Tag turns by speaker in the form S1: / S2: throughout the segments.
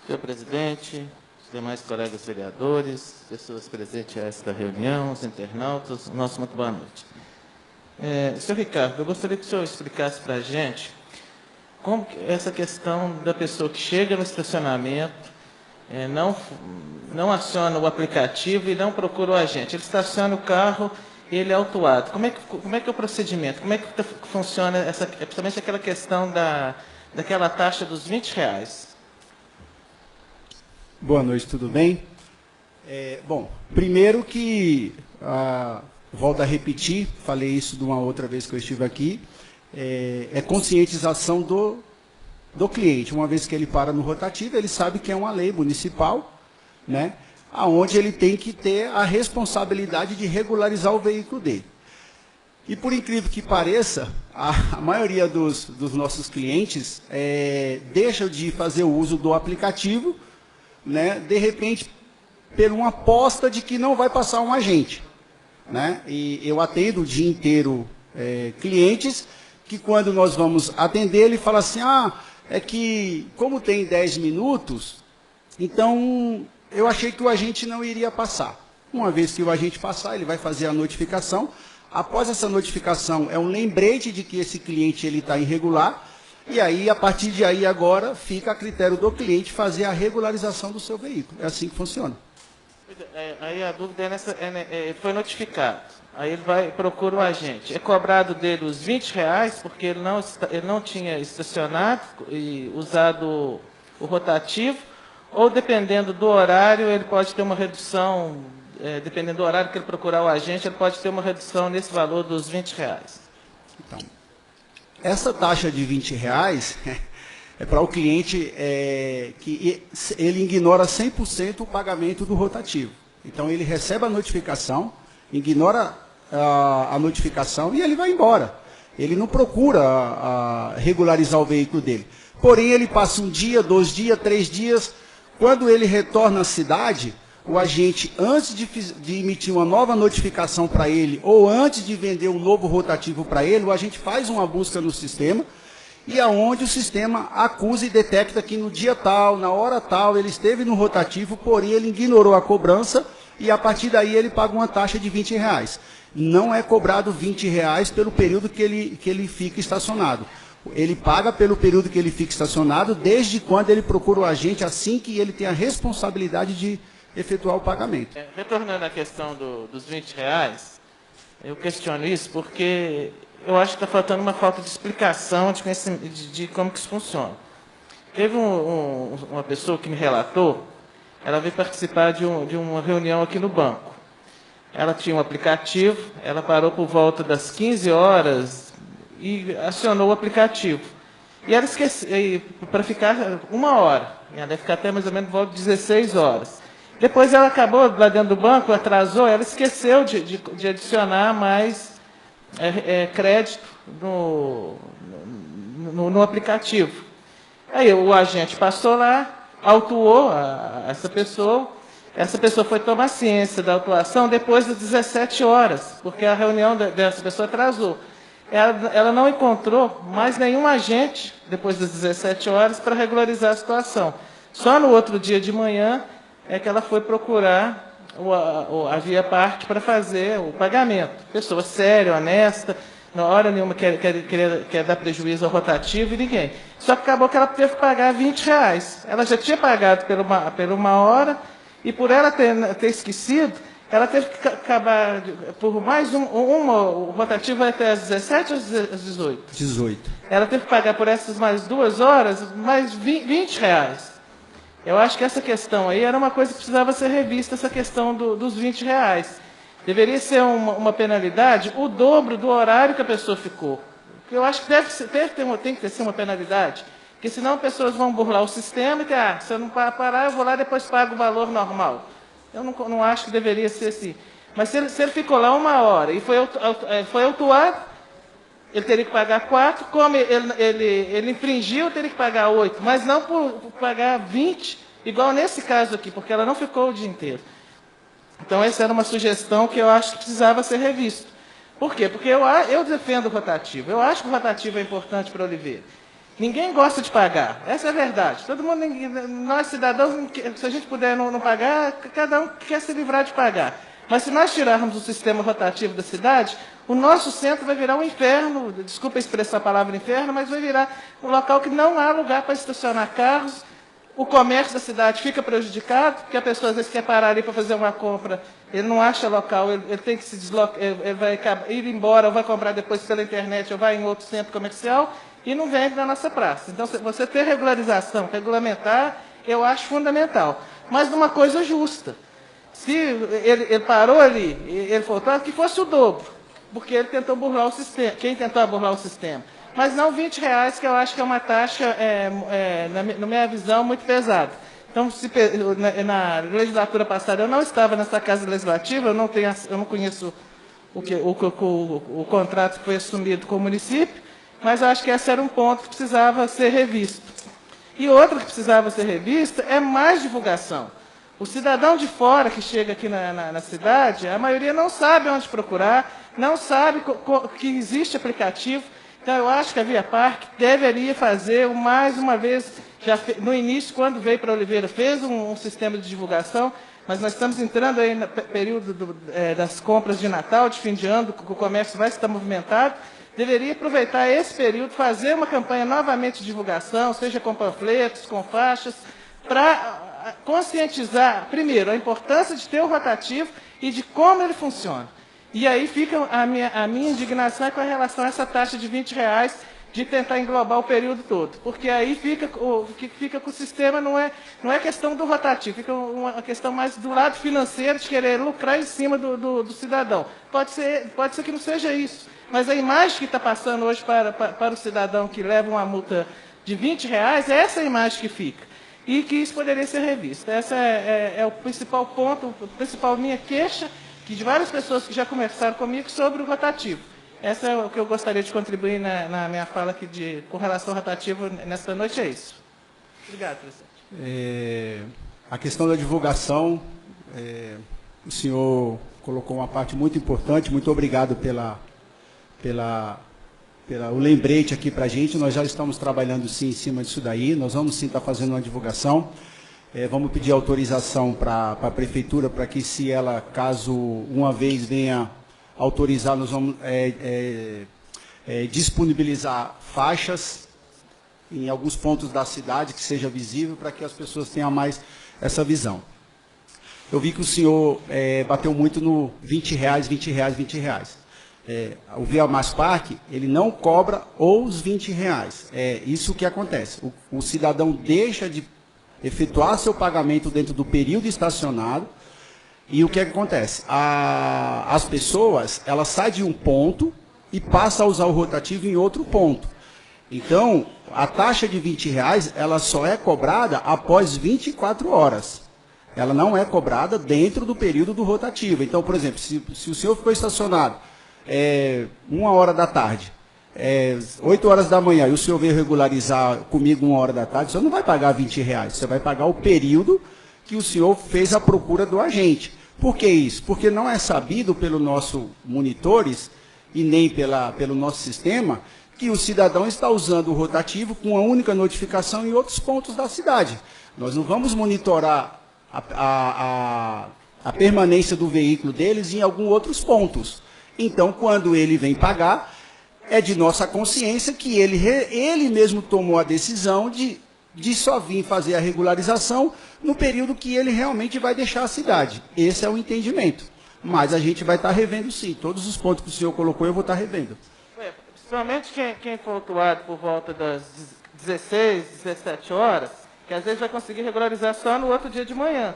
S1: Senhor presidente, os demais colegas vereadores, pessoas presentes a esta reunião, os internautas, nossa muito boa noite. Senhor Ricardo, eu gostaria que o senhor explicasse para a gente como essa questão da pessoa que chega no estacionamento, não aciona o aplicativo e não procura o agente. Ele estaciona o carro e ele é autuado. Como é que é o procedimento? Como é que funciona, principalmente aquela questão daquela taxa dos R$ 20?
S2: Boa noite, tudo bem? Bom, primeiro que, volto a repetir, falei isso de uma outra vez que eu estive aqui, conscientização do cliente. Uma vez que ele para no rotativo, ele sabe que é uma lei municipal, né, onde ele tem que ter a responsabilidade de regularizar o veículo dele. E por incrível que pareça, a maioria dos nossos clientes deixam de fazer o uso do aplicativo, né, de repente, por uma aposta de que não vai passar um agente. Né? E eu atendo o dia inteiro clientes que, quando nós vamos atender, ele fala assim, é que, como tem 10 minutos, então eu achei que o agente não iria passar. Uma vez que o agente passar, ele vai fazer a notificação. Após essa notificação, é um lembrete de que esse cliente está irregular. E aí, a partir de aí, agora, fica a critério do cliente fazer a regularização do seu veículo. É assim que funciona.
S1: Aí a dúvida foi notificado. Aí ele procura o agente. É cobrado dele os R$ 20, porque ele não tinha estacionado e usado o rotativo, ou dependendo do horário, ele pode ter uma redução, dependendo do horário que ele procurar o agente, ele pode ter uma redução nesse valor dos R$ 20.
S2: Então, essa taxa de R$ 20 é para o cliente que ele ignora 100% o pagamento do rotativo. Então, ele recebe a notificação, ignora a notificação e ele vai embora. Ele não procura regularizar o veículo dele. Porém, ele passa um dia, 2 dias, 3 dias. Quando ele retorna à cidade, o agente, antes de emitir uma nova notificação para ele, ou antes de vender um novo rotativo para ele, o agente faz uma busca no sistema, e aonde o sistema acusa e detecta que no dia tal, na hora tal, ele esteve no rotativo, porém ele ignorou a cobrança, e a partir daí ele paga uma taxa de R$ 20. Não é cobrado R$ 20 pelo período que ele fica estacionado. Ele paga pelo período que ele fica estacionado, desde quando ele procura o agente, assim que ele tem a responsabilidade de efetuar o pagamento.
S1: Retornando à questão dos R$ 20, eu questiono isso porque eu acho que está faltando uma falta de explicação de como que isso funciona. Teve uma pessoa que me relatou, ela veio participar de uma reunião aqui no banco. Ela tinha um aplicativo, ela parou por volta das 15 horas e acionou o aplicativo. E ela esqueceu, para ficar 1 hora, ela deve ficar até mais ou menos por volta de 16 horas. Depois ela acabou, lá dentro do banco, atrasou, ela esqueceu de adicionar mais crédito no aplicativo. Aí o agente passou lá, autuou essa pessoa foi tomar ciência da autuação depois das 17 horas, porque a reunião dessa pessoa atrasou. Ela não encontrou mais nenhum agente, depois das 17 horas, para regularizar a situação. Só no outro dia de manhã é que ela foi procurar a Via Parte para fazer o pagamento. Pessoa séria, honesta, na hora nenhuma quer dar prejuízo ao rotativo e ninguém. Só que acabou que ela teve que pagar R$ 20. Ela já tinha pagado por 1 hora e por ela ter esquecido, ela teve que acabar por mais o rotativo vai até às 17 ou às 18?
S2: 18.
S1: Ela teve que pagar por essas mais 2 horas mais R$ 20. Eu acho que essa questão aí era uma coisa que precisava ser revista, essa questão dos R$ 20. Deveria ser uma penalidade o dobro do horário que a pessoa ficou. Eu acho que tem que ser uma penalidade, porque senão pessoas vão burlar o sistema e se eu não parar, eu vou lá e depois pago o valor normal. Eu não acho que deveria ser assim. Mas se ele ficou lá 1 hora e foi autuado, ele teria que pagar 4, como ele infringiu, teria que pagar 8, mas não por pagar 20, igual nesse caso aqui, porque ela não ficou o dia inteiro. Então, essa era uma sugestão que eu acho que precisava ser revista. Por quê? Porque eu defendo o rotativo. Eu acho que o rotativo é importante para Oliveira. Ninguém gosta de pagar, essa é a verdade. Todo mundo, nós cidadãos, se a gente puder não pagar, cada um quer se livrar de pagar. Mas se nós tirarmos o sistema rotativo da cidade, o nosso centro vai virar um inferno, desculpa expressar a palavra inferno, mas vai virar um local que não há lugar para estacionar carros. O comércio da cidade fica prejudicado, porque a pessoa às vezes quer parar ali para fazer uma compra, ele não acha local, ele tem que se deslocar, ele vai ir embora, ou vai comprar depois pela internet, ou vai em outro centro comercial, e não vende na nossa praça. Então, você ter regularização, regulamentar, eu acho fundamental. Mas numa coisa justa. Se ele parou ali, ele faltou que fosse o dobro, porque ele tentou burlar o sistema. Quem tentou burlar o sistema? Mas não R$20, que eu acho que é uma taxa, na minha visão, muito pesada. Então, na legislatura passada, eu não estava nessa casa legislativa, eu não conheço o contrato que foi assumido com o município, mas eu acho que esse era um ponto que precisava ser revisto. E outro que precisava ser revisto é mais divulgação. O cidadão de fora que chega aqui na cidade, a maioria não sabe onde procurar, não sabe que existe aplicativo. Então, eu acho que a Via Parque deveria fazer, mais uma vez, no início, quando veio para Oliveira, fez um sistema de divulgação, mas nós estamos entrando aí no período das compras de Natal, de fim de ano, que o comércio vai estar movimentado. Deveria aproveitar esse período, fazer uma campanha novamente de divulgação, seja com panfletos, com faixas, para conscientizar, primeiro, a importância de ter o rotativo e de como ele funciona. E aí fica a minha indignação com relação a essa taxa de R$20 de tentar englobar o período todo. Porque aí fica com o sistema, não é questão do rotativo, fica uma questão mais do lado financeiro, de querer lucrar em cima do cidadão. Pode ser que não seja isso. Mas a imagem que está passando hoje para o cidadão que leva uma multa de R$20, é essa a imagem que fica. E que isso poderia ser revisto. Essa é o principal ponto, a principal minha queixa, que de várias pessoas que já conversaram comigo sobre o rotativo. Essa é o que eu gostaria de contribuir na minha fala aqui com relação ao rotativo nesta noite, é isso. Obrigado, presidente.
S2: A questão da divulgação, o senhor colocou uma parte muito importante, muito obrigado o lembrete aqui para a gente. Nós já estamos trabalhando sim em cima disso daí, nós vamos sim estar fazendo uma divulgação, vamos pedir autorização para a prefeitura, para que se ela, caso uma vez venha autorizar, nós vamos disponibilizar faixas em alguns pontos da cidade que seja visível, para que as pessoas tenham mais essa visão. Eu vi que o senhor bateu muito no R$20, R$20. O Via Parque, ele não cobra os R$20. É isso que acontece. O cidadão deixa de efetuar seu pagamento dentro do período estacionado, e o que acontece? As pessoas, elas saem de um ponto e passam a usar o rotativo em outro ponto. Então, a taxa de R$20, ela só é cobrada após 24 horas. Ela não é cobrada dentro do período do rotativo. Então, por exemplo, se o senhor ficou estacionado 1h da tarde, 8 horas da manhã, e o senhor veio regularizar comigo 1h da tarde, o senhor não vai pagar R$20, você vai pagar o período que o senhor fez a procura do agente. Por que isso? Porque não é sabido pelos nossos monitores e nem pelo nosso sistema que o cidadão está usando o rotativo com uma única notificação em outros pontos da cidade. Nós não vamos monitorar a permanência do veículo deles em alguns outros pontos. Então, quando ele vem pagar, é de nossa consciência que ele mesmo tomou a decisão de só vir fazer a regularização no período que ele realmente vai deixar a cidade. Esse é o entendimento. Mas a gente vai estar revendo sim. Todos os pontos que o senhor colocou, eu vou estar revendo.
S1: Principalmente quem for autuado por volta das 16, 17 horas, que às vezes vai conseguir regularizar só no outro dia de manhã.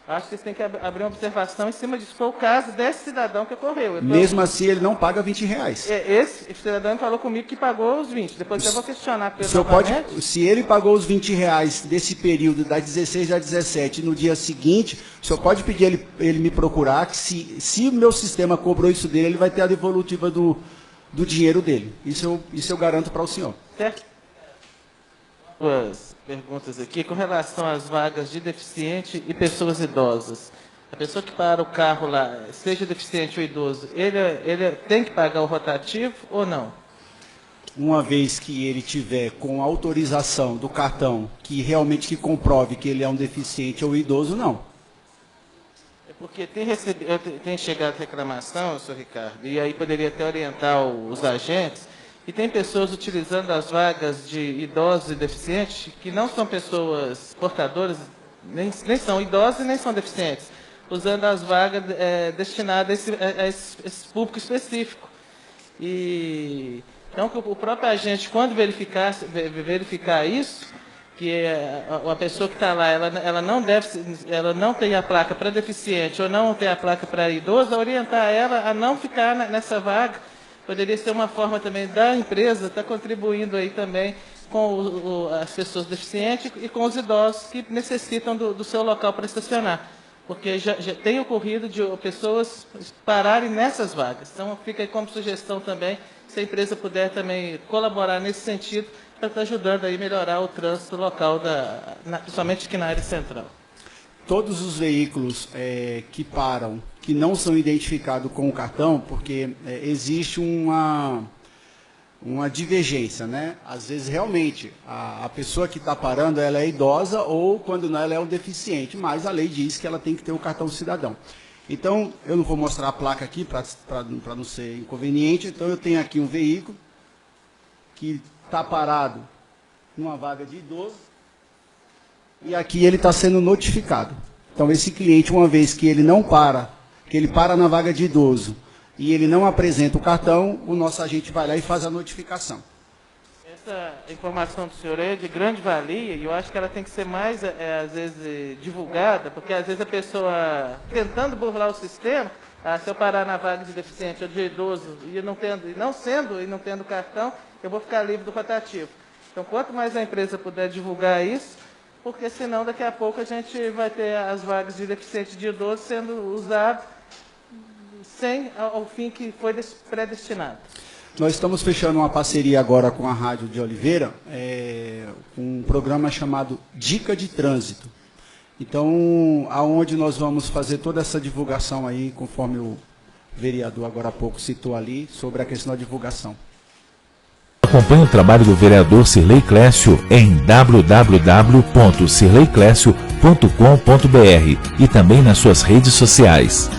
S1: Acho que vocês têm que abrir uma observação em cima disso. Foi o caso desse cidadão que ocorreu.
S2: Mesmo assim, ele não paga R$20.
S1: Esse cidadão falou comigo que pagou os 20. Depois eu vou questionar pelo
S2: se ele pagou os R$20 desse período, das 16 às 17, no dia seguinte, o senhor pode pedir ele me procurar, que se o meu sistema cobrou isso dele, ele vai ter a devolutiva do dinheiro dele. Isso eu garanto para o senhor.
S1: Certo? Duas perguntas aqui com relação às vagas de deficiente e pessoas idosas. A pessoa que para o carro lá, seja deficiente ou idoso, ele tem que pagar o rotativo ou não?
S2: uma vez que ele tiver com autorização do cartão que realmente comprove que ele é um deficiente ou idoso, não.
S1: É porque tem chegado reclamação, senhor Ricardo, e aí poderia até orientar os agentes, e tem pessoas utilizando as vagas de idosos e deficientes que não são pessoas portadoras, nem são idosos e nem são deficientes, usando as vagas destinadas a esse público específico. E então, o próprio agente, quando verificar isso, que a pessoa que está lá, ela não tem a placa para deficiente ou não tem a placa para idoso, orientar ela a não ficar nessa vaga. Poderia ser uma forma também da empresa estar contribuindo aí também com as pessoas deficientes e com os idosos que necessitam do seu local para estacionar. Porque já tem ocorrido de pessoas pararem nessas vagas. Então, fica aí como sugestão também, se a empresa puder também colaborar nesse sentido, para estar ajudando aí a melhorar o trânsito local, principalmente aqui na área central.
S2: Todos os veículos que param, que não são identificados com o cartão, porque existe uma divergência, né? Às vezes, realmente, a pessoa que está parando, ela é idosa ou, quando não, ela é um deficiente, mas a lei diz que ela tem que ter o cartão cidadão. Então, eu não vou mostrar a placa aqui para não ser inconveniente, então eu tenho aqui um veículo que está parado numa vaga de idoso e aqui ele está sendo notificado. Então, esse cliente, uma vez que ele não para, que ele para na vaga de idoso, e ele não apresenta o cartão, o nosso agente vai lá e faz a notificação.
S1: Essa informação do senhor é de grande valia e eu acho que ela tem que ser mais, às vezes, divulgada, porque às vezes a pessoa, tentando burlar o sistema, se eu parar na vaga de deficiente ou de idoso e não tendo cartão, eu vou ficar livre do rotativo. Então, quanto mais a empresa puder divulgar isso, porque senão daqui a pouco a gente vai ter as vagas de deficiente e de idoso sendo usadas sem ao fim que foi predestinado.
S2: Nós estamos fechando uma parceria agora com a Rádio de Oliveira, um programa chamado Dica de Trânsito. Então, aonde nós vamos fazer toda essa divulgação aí, conforme o vereador agora há pouco citou ali, sobre a questão da divulgação.
S3: Acompanhe o trabalho do vereador Cirlei Clécio em www.cirleiclécio.com.br e também nas suas redes sociais.